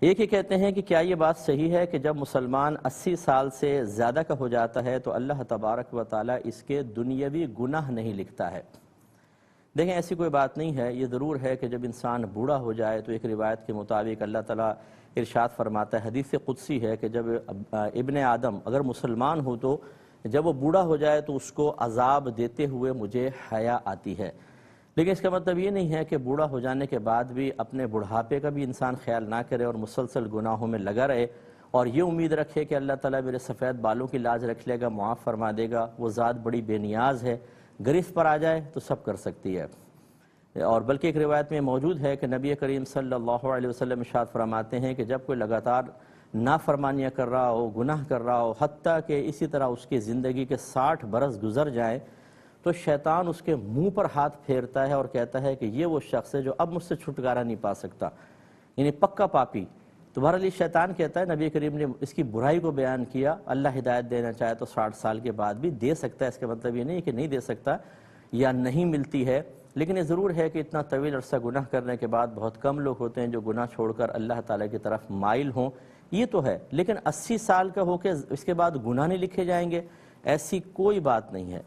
ایک ہی کہتے ہیں کہ کیا یہ بات صحیح ہے کہ جب مسلمان 80 سال سے زیادہ کا ہو جاتا ہے تو اللہ تبارک و تعالی اس کے دنیاوی گناہ نہیں لکھتا ہے؟ دیکھیں، ایسی کوئی بات نہیں ہے۔ یہ ضرور ہے کہ جب انسان بوڑھا ہو جائے تو ایک روایت کے مطابق اللہ تعالیٰ ارشاد فرماتا ہے، حدیث قدسی ہے کہ جب ابن آدم اگر مسلمان ہو تو جب وہ بوڑھا ہو جائے تو اس کو عذاب دیتے ہوئے مجھے حیا آتی ہے۔ لیکن اس کا مطلب یہ نہیں ہے کہ بوڑھا ہو جانے کے بعد بھی اپنے بڑھاپے کا بھی انسان خیال نہ کرے اور مسلسل گناہوں میں لگا رہے اور یہ امید رکھے کہ اللہ تعالیٰ میرے سفید بالوں کی لاج رکھ لے گا، معاف فرما دے گا۔ وہ ذات بڑی بے نیاز ہے، گرفت پر آ جائے تو سب کر سکتی ہے۔ اور بلکہ ایک روایت میں موجود ہے کہ نبی کریم صلی اللہ علیہ وسلم ارشاد فرماتے ہیں کہ جب کوئی لگاتار نافرمانیاں کر رہا ہو، گناہ کر رہا ہو، حتیٰ کہ اسی طرح اس کی زندگی کے 60 برس گزر جائیں تو شیطان اس کے منہ پر ہاتھ پھیرتا ہے اور کہتا ہے کہ یہ وہ شخص ہے جو اب مجھ سے چھٹکارا نہیں پا سکتا، یعنی پکا پاپی۔ تو بہرحال شیطان کہتا ہے، نبی کریم نے اس کی برائی کو بیان کیا، اللہ ہدایت دینا چاہے تو 60 سال کے بعد بھی دے سکتا ہے۔ اس کا مطلب یہ نہیں کہ نہیں دے سکتا یا نہیں ملتی ہے، لیکن یہ ضرور ہے کہ اتنا طویل عرصہ گناہ کرنے کے بعد بہت کم لوگ ہوتے ہیں جو گناہ چھوڑ کر اللہ تعالیٰ کی طرف مائل ہوں۔ یہ تو ہے، لیکن 80 سال کا ہو کے اس کے بعد گناہ نہیں لکھے جائیں گے، ایسی کوئی بات نہیں ہے۔